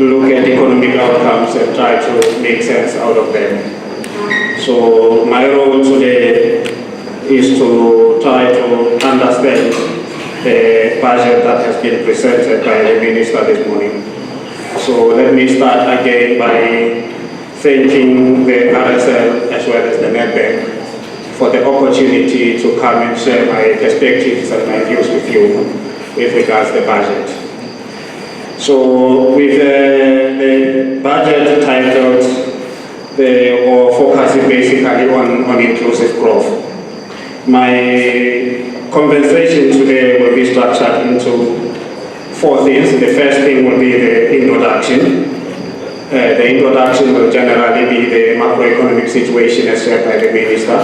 look at economic outcomes and try to make sense out of them. So my role today is to try to understand the budget that has been presented by the Minister this morning. So let me start again by thanking the RSL as well as the NetBank for the opportunity to come and share my perspectives and my views with you with regards to the budget. So with the budget titled, or focusing basically on inclusive growth, my conversation today will be structured into 4 things. The first thing will be the introduction. The introduction will generally be the macroeconomic situation as shared by the Minister.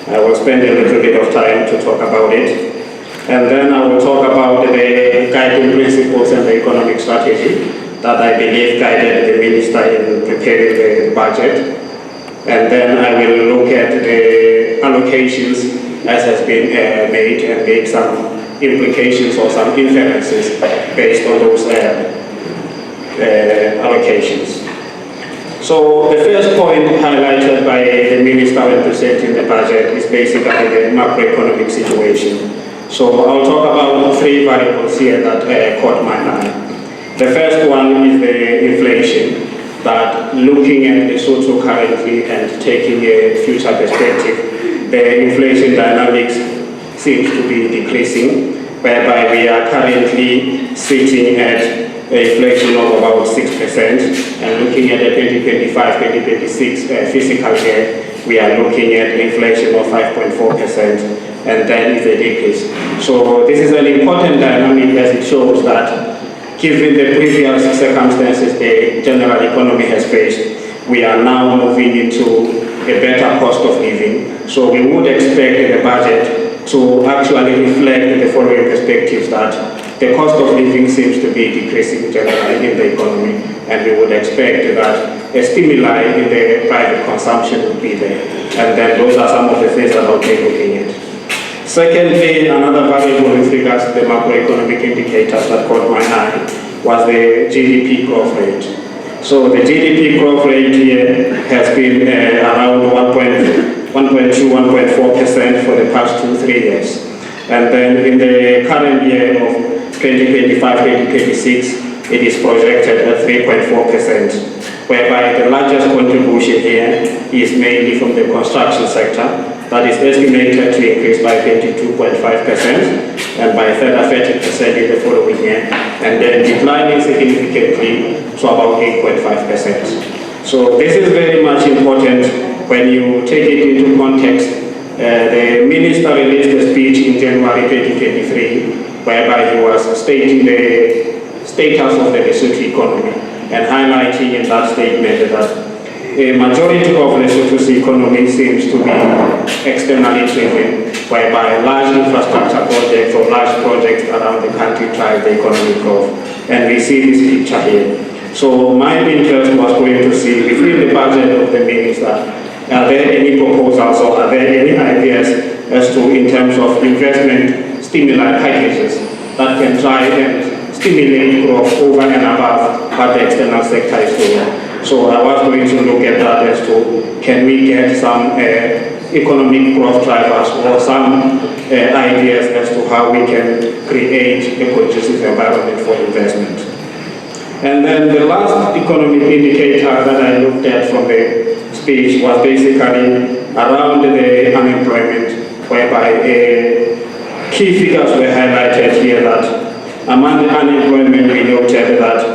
I will spend a little bit of time to talk about it. And then I will talk about the guiding principles and the economic strategy that I believe guided the Minister in preparing the budget. And then I will look at the allocations as has been made and make some implications or some inferences based on those allocations. So the first point highlighted by the Minister when presenting the budget is basically the macroeconomic situation. So I'll talk about 3 variables here that caught my eye. The first one is the inflation, that looking at Lesotho currently and taking a future perspective, the inflation dynamics seems to be decreasing, whereby we are currently sitting at inflation of about 6%, and looking at the 2025-2026 fiscal year, we are looking at inflation of 5.4%, and then is a decrease. So this is an important dynamic as it shows that given the previous circumstances the general economy has faced, we are now moving into a better cost of living. So we would expect the budget to actually reflect the following perspectives, that the cost of living seems to be decreasing generally in the economy, and we would expect that a stimuli in the private consumption would be there. And then those are some of the things that I'll be looking at. Secondly, another variable with regards to the macroeconomic indicators that caught my eye was the GDP growth rate. So the GDP growth rate here has been around 1.2, 1.4% for the past 2-3 years. And then in the current year of 2025-2026, it is projected at 3.4%, whereby the largest contribution here is mainly from the construction sector, that is estimated to increase by 22.5% and by 30% in the following year, and then declining significantly to about 8.5%. So this is very much important when you take it into context. The Minister released a speech in January 2023, whereby he was stating the status of the Lesotho economy and highlighting in that statement that a majority of Lesotho's economy seems to be externally driven, whereby large infrastructure projects or large projects around the country drive the economic growth. And we see this picture here. So my interest was going to see within the budget of the Minister, are there any proposals or are there any ideas as to, in terms of investment stimuli packages that can try and stimulate growth over and above what the external sector is doing? So I was going to look at that as to, can we get some economic growth drivers or some ideas as to how we can create a conducive environment for investment. And then the last economic indicator that I looked at from the speech was basically around the unemployment, whereby key figures were highlighted here that among the unemployment we noted that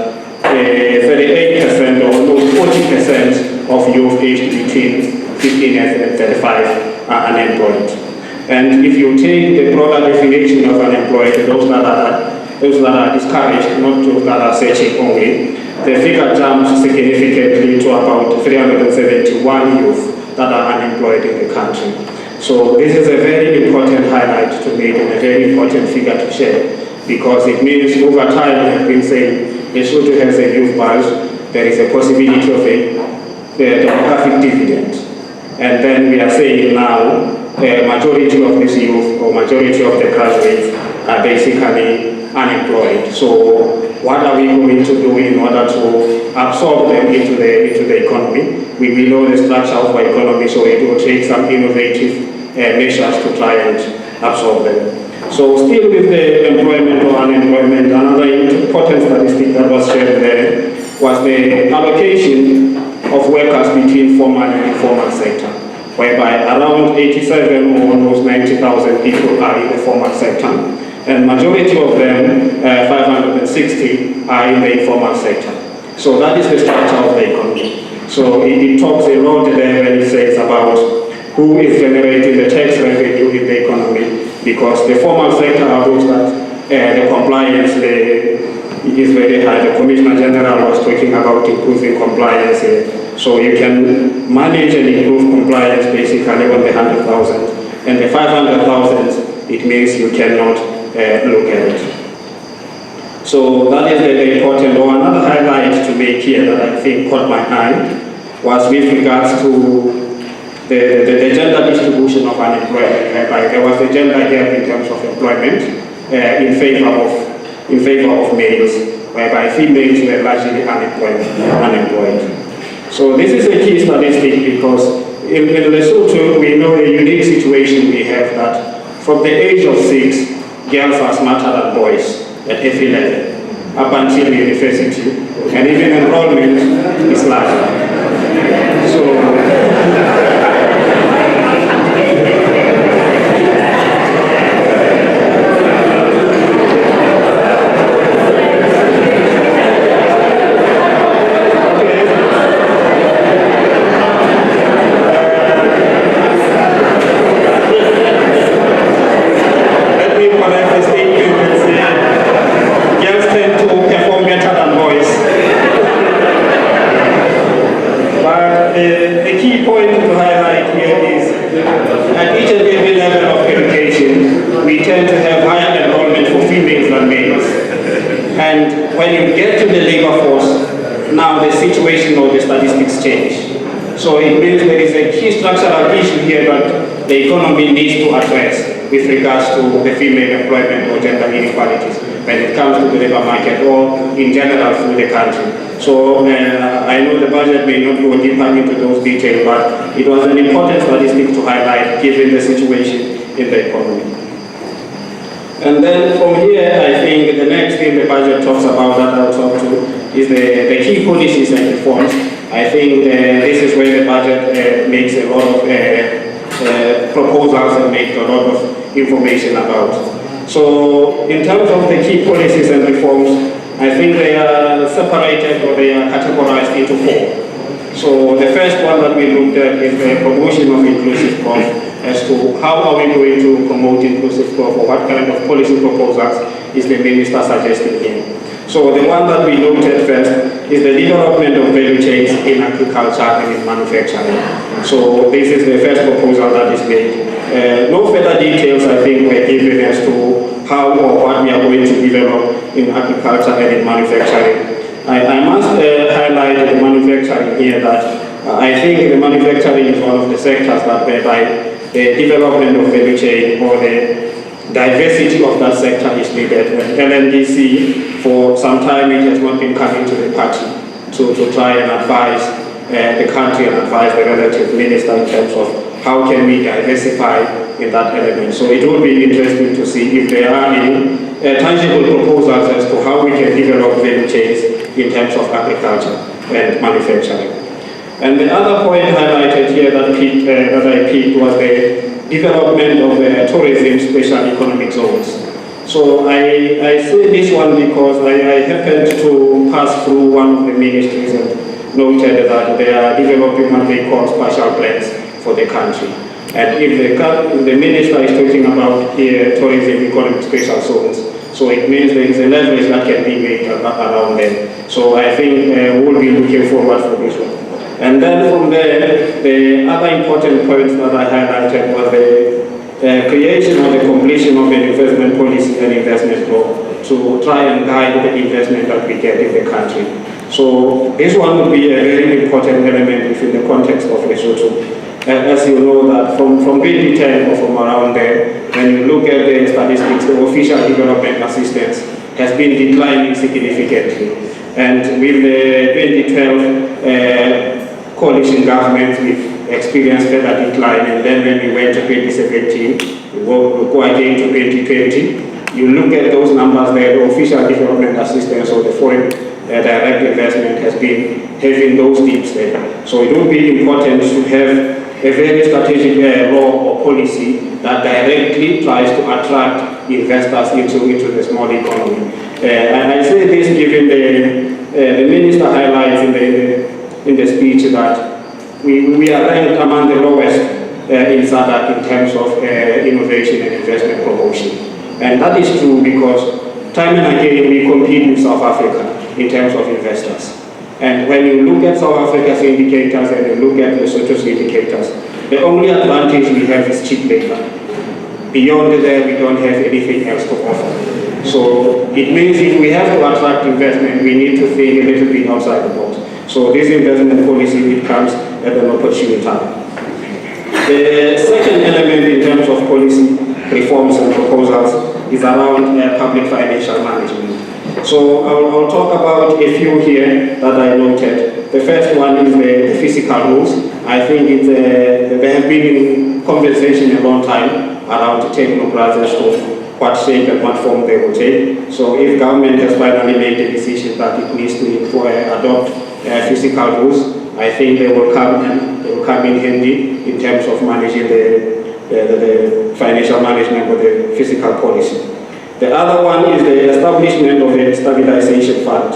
38% or almost 40% of youth aged between 15 and 35 are unemployed. And if you take the broader definition of unemployed, those that are discouraged, not those that are searching only, the figure jumps significantly to about 371 youth that are unemployed in the country. So this is a very important highlight to make and a very important figure to share, because it means over time we have been saying Lesotho has a youth bulge, there is a possibility of a demographic dividend. And then we are saying now the majority of this youth or majority of the graduates are basically unemployed. So what are we going to do in order to absorb them into the economy. We know the structure of our economy, so it will take some innovative measures to try and absorb them. So still with the employment or unemployment, another important statistic that was shared there was the allocation of workers between formal and informal sector, whereby around 87 or almost 90,000 people are in the formal sector, and majority of them, 560, are in the informal sector. So that is the structure of the economy. So it talks a lot there when it says about who is generating the tax revenue in the economy, because the formal sector are those that the compliance is very high. The Commissioner General was talking about improving compliance here. So you can manage and improve compliance basically on the 100,000, and the 500,000, it means you cannot look at it. So that is the important one. Another highlight to make here that I think caught my eye was with regards to the gender distribution of unemployment. There was a gender gap in terms of employment in favor of males, whereby females were largely unemployed. So this is a key statistic because in Lesotho we know a unique situation we have that from the age of 6, girls are smarter than boys at every level, up until university, and even enrollment is larger. So it means there is a key structural issue here that the economy needs to address with regards to the female employment or gender inequalities when it comes to the labor market or in general through the country. So I know the budget may not go deeper into those details, but it was an important statistic to highlight given the situation in the economy. And then from here, I think the next thing the budget talks about that I'll talk to is the key policies and reforms. I think this is where the budget makes a lot of proposals and makes a lot of information about. So in terms of the key policies and reforms, I think they are separated or they are categorized into 4. So the first one that we looked at is the promotion of inclusive growth, as to how are we going to promote inclusive growth or what kind of policy proposals is the minister suggesting here. So the one that we looked at first is the development of value chains in agriculture and in manufacturing. So this is the first proposal that is made. No further details I think were given as to how or what we are going to develop in agriculture and in manufacturing. I must highlight the manufacturing here that I think the manufacturing is one of the sectors that whereby the development of value chain or the diversity of that sector is needed. LNDC, for some time, it has not been coming to the party to try and advise the country and advise the relative minister in terms of how can we diversify in that element. So it would be interesting to see if there are any tangible proposals as to how we can develop value chains in terms of agriculture and manufacturing. And the other point highlighted here that I picked was the development of tourism special economic zones. So I say this one because I happened to pass through one of the ministries and noted that they are developing what they call spatial plans for the country. And if the minister is talking about tourism economic special zones, so it means there is a leverage that can be made around them. So I think we'll be looking forward for this one. And then from there, the other important points that I highlighted was the creation or the completion of an investment policy and investment law to try and guide the investment that we get in the country. So this one would be a very important element within the context of Lesotho. As you know that from 2010 or from around there, when you look at the statistics, the official development assistance has been declining significantly. And with the 2012 coalition government, we've experienced further decline, and then when we went to 2017, we go again to 2020. You look at those numbers there, the official development assistance or the foreign direct investment has been having those dips there. So it would be important to have a very strategic law or policy that directly tries to attract investors into the small economy. And I say this given the minister highlights in the speech that we are ranked among the lowest in SADC in terms of innovation and investment promotion. And that is true because time and again we compete with South Africa in terms of investors. And when you look at South Africa's indicators and you look at Lesotho's indicators, the only advantage we have is cheap labor. Beyond that, we don't have anything else to offer. So it means if we have to attract investment, we need to think a little bit outside the box. So this investment policy, it comes at an opportune time. The second element in terms of policy reforms and proposals is around public financial management. So I'll talk about a few here that I noted. The first one is the physical rules. I think they have been in conversation a long time around technocrats as to what shape and what form they will take. So if government has finally made a decision that it needs to adopt physical rules, I think they will come in handy in terms of managing the financial management of the fiscal policy. The other one is the establishment of a stabilization fund.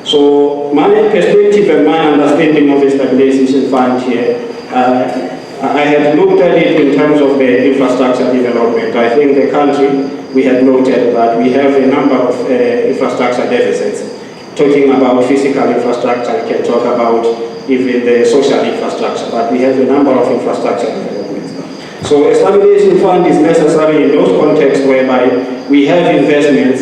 So my perspective and my understanding of the stabilization fund here, I had looked at it in terms of the infrastructure development. I think the country, we had noted that we have a number of infrastructure deficits. Talking about physical infrastructure, we can talk about even the social infrastructure, but we have a number of infrastructure developments. So a stabilization fund is necessary in those contexts whereby we have investments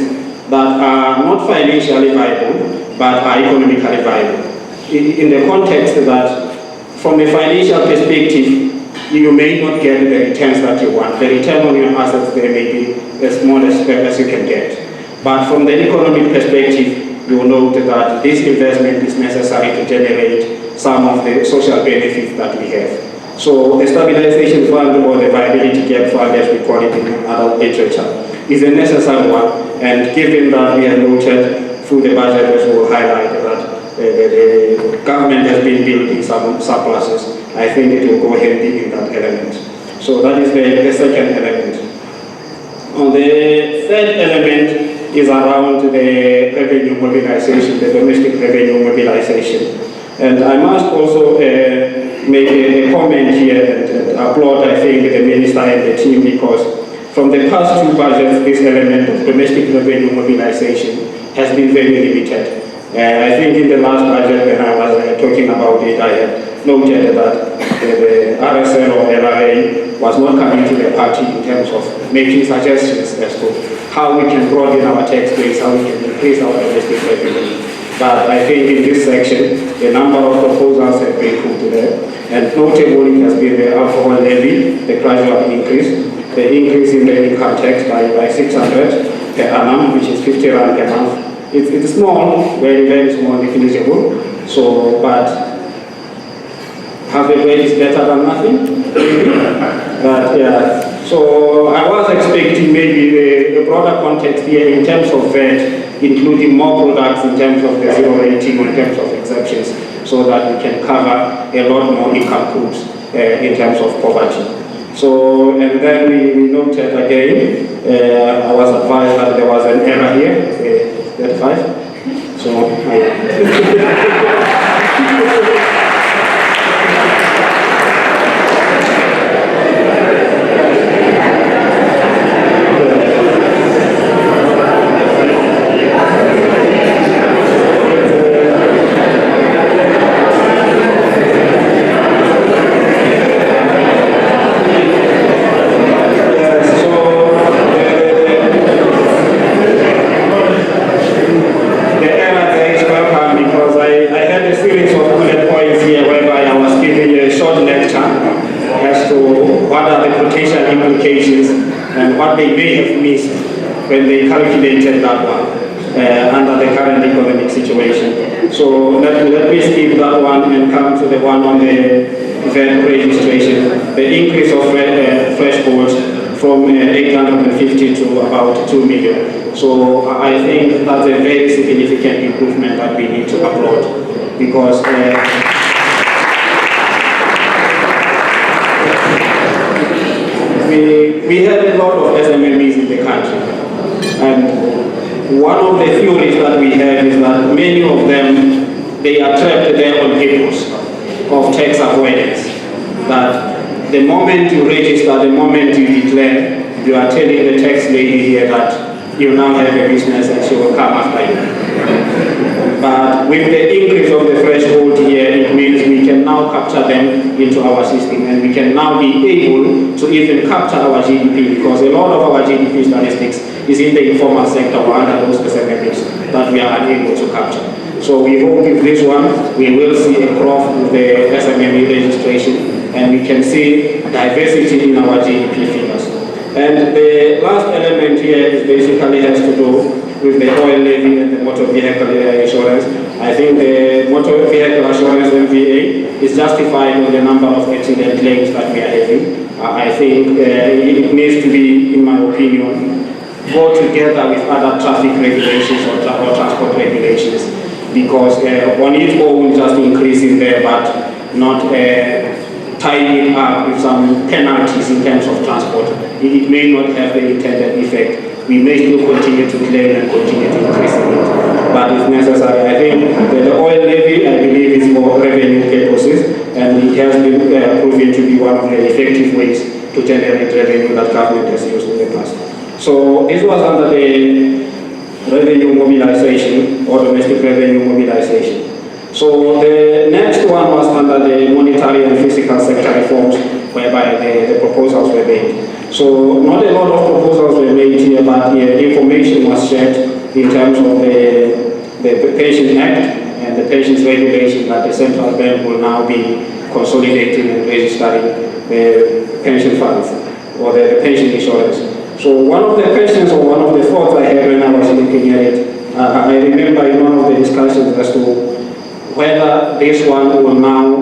that are not financially viable, but are economically viable. In the context that, from a financial perspective, you may not get the returns that you want. The return on your assets there may be as small as you can get. But from the economic perspective, you will note that this investment is necessary to generate some of the social benefits that we have. So the stabilization fund, or the viability gap fund as we call it in adult literature, is a necessary one. And given that we have noted through the budget as we will highlight that the government has been building some surpluses, I think it will go handy in that element. So that is the second element. On the third element is around the revenue mobilization, the domestic revenue mobilization. And I must also make a comment here and applaud, I think, the minister and the team, because from the past two budgets, this element of domestic revenue mobilization has been very limited. I think in the last budget, when I was talking about it, I had noted that the RSL or LRA was not coming to the party in terms of making suggestions as to how we can broaden our tax base, how we can increase our domestic revenue. But I think in this section, a number of proposals have been put there, and notably has been the alcohol levy, the gradual increase, the increase in the income tax by 600 per annum, which is 50 rand per month. It's small, very, very small, negligible. So, but half a bread is better than nothing. But yeah, so I was expecting maybe the broader context here in terms of VAT, including more products in terms of the zero rating, in terms of exceptions, so that we can cover a lot more income groups in terms of poverty. So, and then we noted again, I was advised that there was an error here, 35. So, and what they may have missed when they calculated that one. So let me skip that one and come to the one on the event registration. The increase of thresholds from 850 to about 2 million. So I think that's a very significant improvement that we need to applaud, because we have a lot of SMMEs in the country, and one of the theories that we have is that many of them, they are trapped there on purpose of tax avoidance. That the moment you register, the moment you declare, you are telling the tax lady here that you now have a business and she will come after you. But with the increase of the threshold here, it means we can now capture them into our system, and we can now be able to even capture our GDP, because a lot of our GDP statistics is in the informal sector or under those SMMEs that we are unable to capture. So we hope with this one, we will see a growth with the SMME registration, and we can see diversity in our GDP figures. And the last element here is basically has to do with the oil levy and the motor vehicle insurance. I think the motor vehicle insurance MVA is justified on the number of accident claims that we are having. I think it needs to be, in my opinion, go together with other traffic regulations or transport regulations, because on its own just increasing there, but not tying up with some penalties in terms of transport. It may not have the intended effect. We may still continue to claim and continue to increase it, but if necessary. I think the oil levy, I believe, is for revenue purposes, and it has been proven to be one of the effective ways to generate revenue that government has used in the past. So this was under the revenue mobilization or domestic revenue mobilization. So the next one was under the monetary and fiscal sector reforms, whereby the proposals were made. So not a lot of proposals were made here, but information was shared in terms of the Pension Act and the pensions regulation, that the central bank will now be consolidating and registering the pension funds or the pension insurance. So one of the questions or one of the thoughts I had when I was looking at it, I remember in one of the discussions as to whether this one will now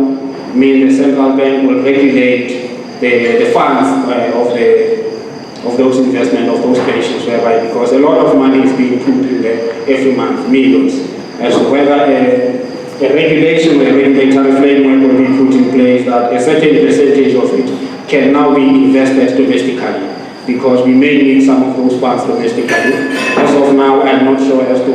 mean the central bank will regulate the funds of those investments, of those pensions, whereby, because a lot of money is being put in there every month, millions, as to whether a regulation or a regulatory framework will be put in place that a certain percentage of it can now be invested domestically, because we may need some of those funds domestically. As of now, I'm not sure as to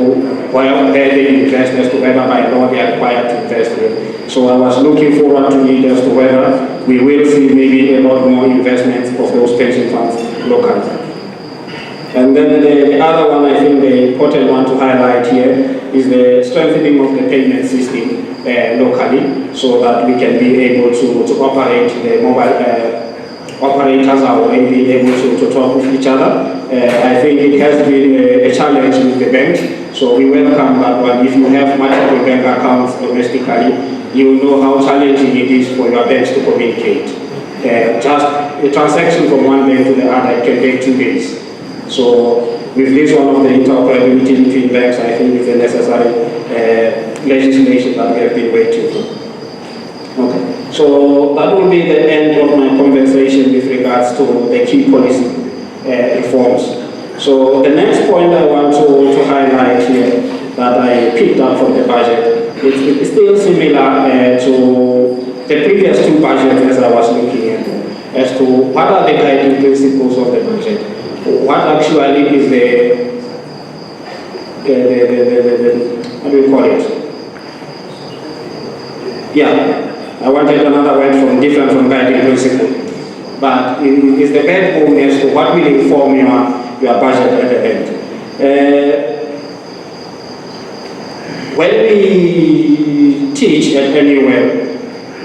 where they invest, as to whether by law they are required to invest in. So I was looking forward to it as to whether we will see maybe a lot more investments of those pension funds locally. And then the other one, I think the important one to highlight here is the strengthening of the payment system locally, so that we can be able to operate the mobile operators are already able to talk with each other. I think it has been a challenge with the banks, so we welcome that one. If you have multiple bank accounts domestically, you know how challenging it is for your banks to communicate. Just a transaction from one bank to the other can take 2 days. So with this one of the interoperability between banks, I think is a necessary legislation that we have been waiting for. Okay, so that will be the end of my conversation with regards to the key policy reforms. So the next point I want to highlight here that I picked up from the budget, it's still similar to the previous two budgets as I was looking at, as to what are the guiding principles of the budget, what actually is the how do you call it? Yeah. I wanted another word different from guiding principle, but it is the backbone as to what will inform your budget at the end. When we teach at anywhere,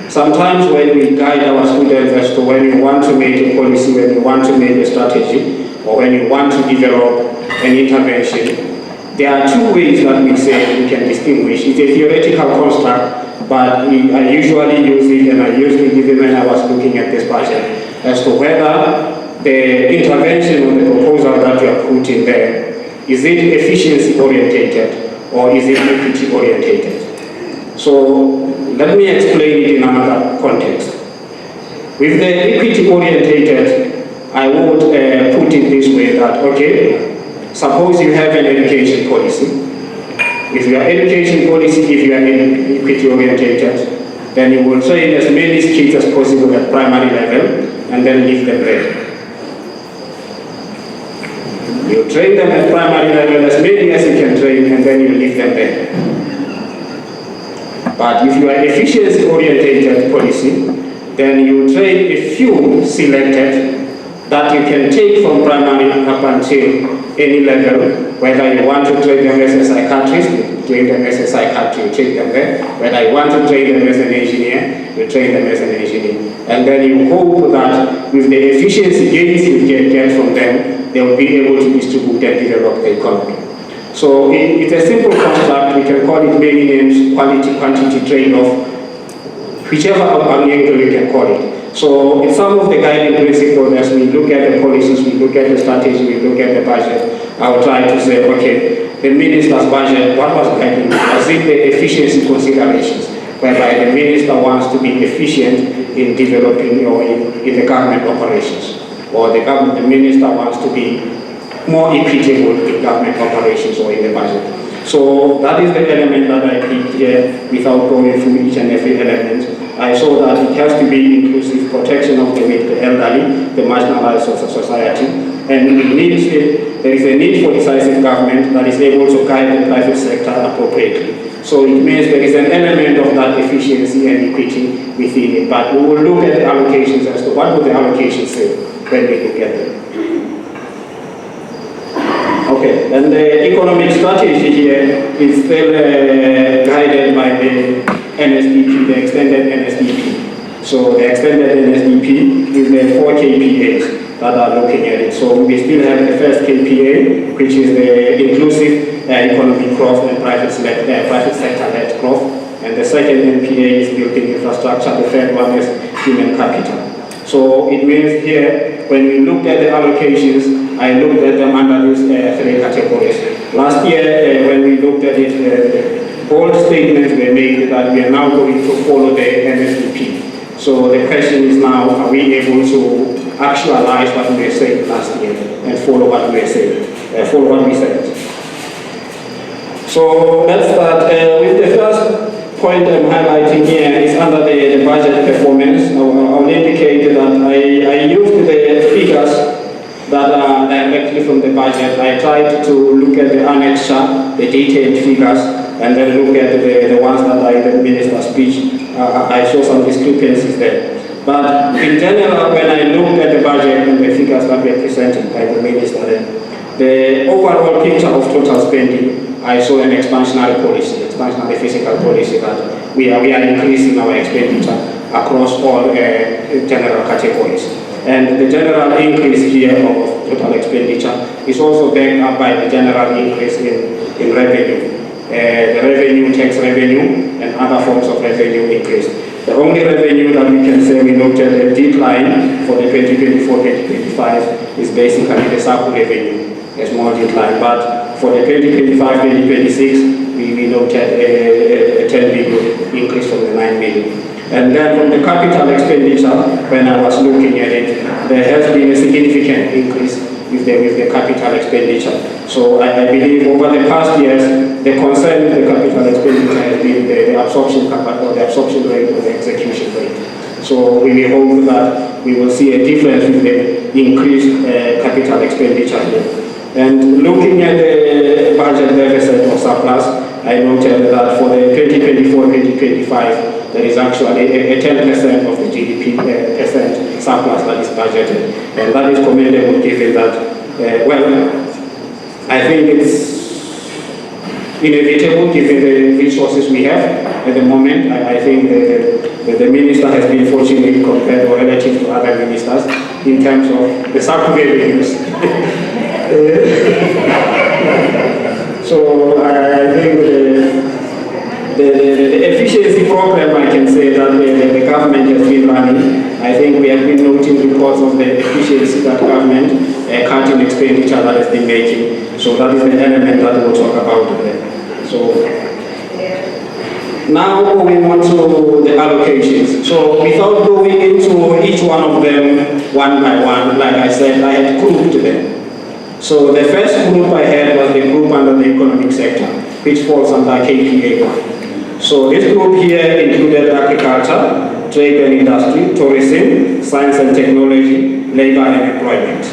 sometimes when we guide our students as to when you want to make a policy, when you want to make a strategy, or when you want to develop an intervention, there are two ways that we say we can distinguish. It's a theoretical construct, but I usually use it, and I used it even when I was looking at this budget, as to whether the intervention or the proposal that you are putting there, is it efficiency orientated or is it equity orientated? So let me explain it in another context. With the equity orientated, I would put it this way that, okay, suppose you have an education policy. If your education policy, if you are equity orientated, then you will train as many kids as possible at primary level and then leave them there. You train them at primary level as many as you can train and then you leave them there. But if you are efficiency orientated policy, then you train a few selected that you can take from primary up until any level. Whether you want to train them as a psychiatrist, you train them as a psychiatrist, you take them there. Whether you want to train them as an engineer, you train them as an engineer. And then you hope that with the efficiency gains you get from them, they will be able to distribute and develop the economy. So it's a simple construct. We can call it many names, quality, quantity, trade-off, whichever angle you can call it. So in some of the guiding principles, as we look at the policies, we look at the strategy, we look at the budget, I will try to say, okay, the minister's budget, what was guiding it? Was it the efficiency considerations, whereby the minister wants to be efficient in developing or in the government operations, or the minister wants to be more equitable in government operations or in the budget. So that is the element that I picked here without going through each and every element. I saw that it has to be inclusive, protection of the weak, the elderly, the marginalized of society, and there is a need for decisive government that is able to guide the private sector appropriately. So it means there is an element of that efficiency and equity within it, but we will look at the allocations as to what would the allocations say when we look at them. Okay, and the economic strategy here is still guided by the NSDP, the extended NSDP. So the extended NSDP is the 4 KPAs that are looking at it. So we still have the first KPA, which is the inclusive economic growth and private sector-led growth. And the second NPA is building infrastructure. The third one is human capital. So it means here, when we looked at the allocations, I looked at them under these 3 categories. Last year, when we looked at it, bold statements were made that we are now going to follow the NSDP. So the question is now, are we able to actualize what we were saying last year and follow what we were saying, follow what we said? So let's start with the first point I'm highlighting here is under the budget performance. I'll indicate that I used the figures that are directly from the budget. I tried to look at the annexure, the detailed figures, and then look at the ones that are in the minister's speech. I saw some discrepancies there. But in general, when I looked at the budget and the figures that were presented by the minister, the overall picture of total spending, I saw an expansionary fiscal policy that we are increasing our expenditure across all general categories. And the general increase here of total expenditure is also backed up by the general increase in revenue. The revenue, tax revenue, and other forms of revenue increase. The only revenue that we can say we looked at a decline for the 2024-2025 is basically the SACCO revenue, a small decline. But for the 2025-2026, we looked at a 10 billion increase from the 9 billion. And then from the capital expenditure, when I was looking at it, there has been a significant increase with the capital expenditure. So I believe over the past years, the concern with the capital expenditure has been the absorption rate or the execution rate. So we hope that we will see a difference with the increased capital expenditure here. And looking at the budget deficit or surplus, I noted that for the 2024-2025, there is actually a 10% of the GDP percent surplus that is budgeted. And that is commendable given that, well, I think it's inevitable given the resources we have at the moment. I think the minister has been fortunate compared or relative to other ministers in terms of the SACCO revenues. So I think the efficiency program, I can say that the government has been running. I think we have been noting reports of the efficiency that government cutting expenditure that has been making. So that is the element that we'll talk about today. So Now moving on to the allocations. So without going into each one of them one by one, like I said, I had grouped them. So the first group I had was the group under the economic sector, which falls under KPA1. So this group here included agriculture, trade and industry, tourism, science and technology, labor and employment.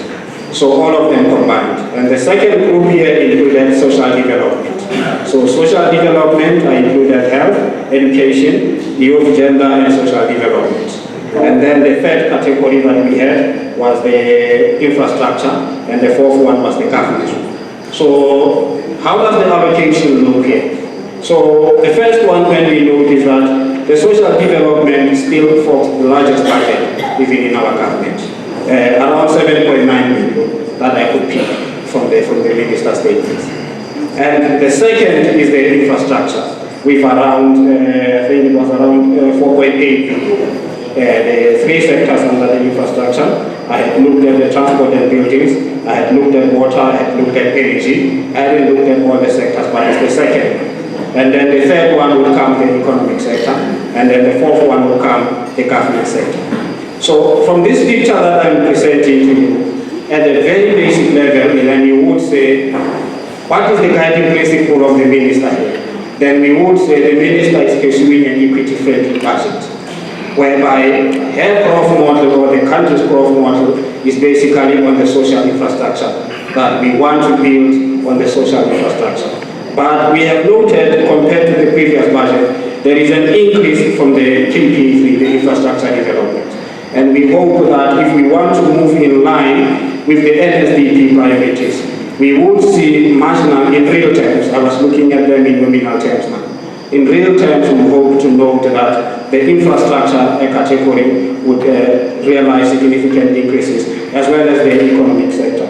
So all of them combined. And the second group here included social development. So social development, I included health, education, youth, gender, and social development. And then the third category that we had was the infrastructure, and the fourth one was the government. So how does the allocation look here? So the first one, when we look, is that the social development still forms the largest budget even in our government. Around 7.9 million that I could pick from the minister statements. And the second is the infrastructure, with around, I think it was around 4.8 billion. The three sectors under the infrastructure. I had looked at the transport and buildings, I had looked at water, I had looked at energy, I hadn't looked at all the sectors, but it's the second. And then the third one will come the economic sector, and then the fourth one will come the government sector. So from this picture that I'm presenting to you, at a very basic level, then you would say, what is the guiding principle of the minister here? Then we would say the minister is pursuing an equity-friendly budget, whereby her growth model or the country's growth model is basically on the social infrastructure, that we want to build on the social infrastructure. But we have noted, compared to the previous budget, there is an increase from the TP3, the infrastructure development. And we hope that if we want to move in line with the NSDP priorities, we would see marginal, in real terms, I was looking at them in nominal terms now. In real terms, we hope to note that the infrastructure category would realize significant increases, as well as the economic sector.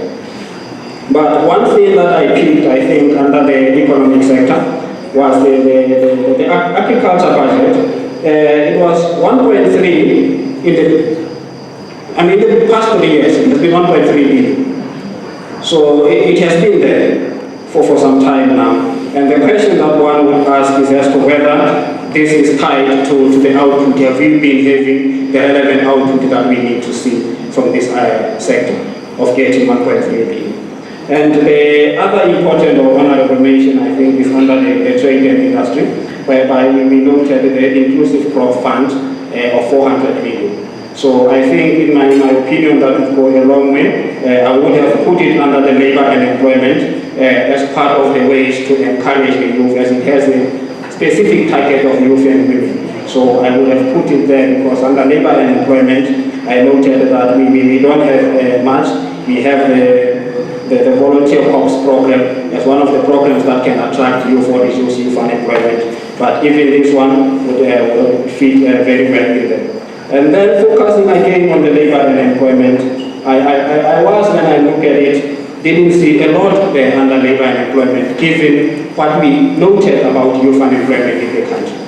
But one thing that I picked, I think, under the economic sector was the agriculture budget. It was 1.3 in the past 3 years, it has been 1.3 billion. So it has been there for some time now. And the question that one would ask is as to whether this is tied to the output. Have we been having the relevant output that we need to see from this sector of getting 1.3 billion? And the other important or honorable mention, I think, is under the trade and industry, whereby we noted the inclusive growth fund of 400 million. So I think, in my opinion, that would go a long way. I would have put it under the labor and employment as part of the ways to encourage the youth, as it has a specific target of youth and women. So I would have put it there because under labor and employment, I noted that we don't have much. We have the volunteer corps program as one of the programs that can attract youth or reduce youth unemployment. But even this one would fit very well in there. And then focusing again on the labor and employment, I was, when I look at it, didn't see a lot there under labor and employment, given what we noted about youth unemployment in the country.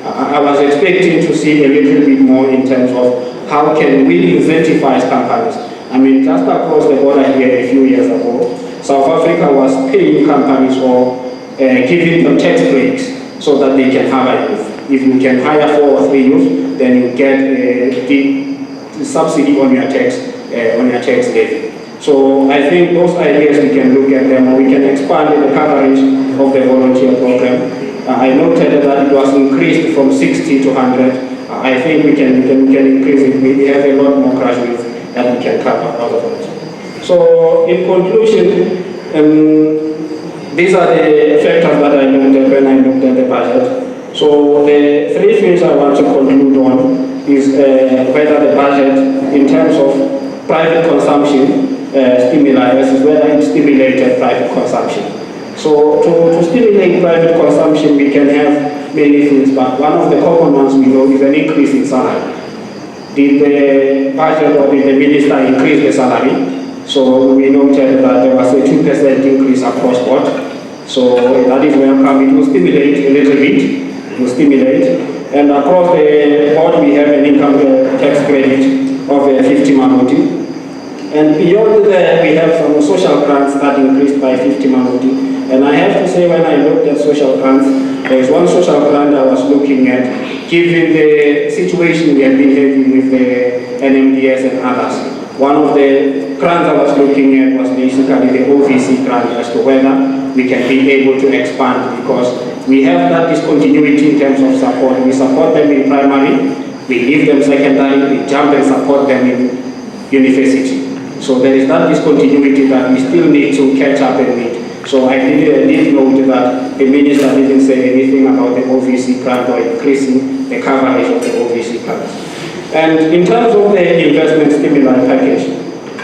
I was expecting to see a little bit more in terms of how can we incentivize companies. I mean, just across the border here a few years ago, South Africa was paying companies for giving them tax breaks so that they can hire youth. If you can hire 4 or 3 youth, then you get the subsidy on your tax levy. So I think those ideas, we can look at them, or we can expand the coverage of the volunteer program. I noted that it was increased from 60 to 100. I think we can increase it. We have a lot more graduates that we can cover out of it. So in conclusion, these are the factors that I noted when I looked at the budget. So the 3 things I want to conclude on is whether the budget, in terms of private consumption stimuli, versus whether it stimulated private consumption. So to stimulate private consumption, we can have many things, but one of the common ones we know is an increase in salary. Did the budget or did the minister increase the salary? So we noted that there was a 2% increase across board. So that is welcome. It will stimulate a little bit. It will stimulate. And across the board, we have an income tax credit of 50 maruti. And beyond that, we have some social grants that increased by 50 maruti. And I have to say, when I looked at social grants, there is one social grant I was looking at, given the situation we have been having with the NMDS and others. One of the grants I was looking at was basically the OVC grant as to whether we can be able to expand, because we have that discontinuity in terms of support. We support them in primary, we leave them secondary, we jump and support them in university. So there is that discontinuity that we still need to catch up and meet. So I did note that the minister didn't say anything about the OVC grant or increasing the coverage of the OVC grants. And in terms of the investment stimuli package,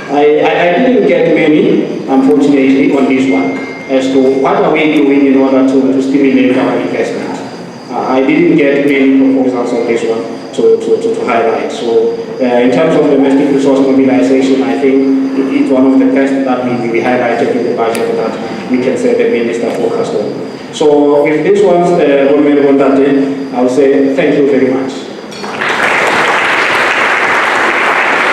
I didn't get many, unfortunately, on this one, as to what are we doing in order to stimulate our investment. I didn't get many proposals on this one to highlight. So in terms of domestic resource mobilization, I think it's one of the best that we highlighted in the budget that we can say the minister focused on. So with this one, I will say thank you very much.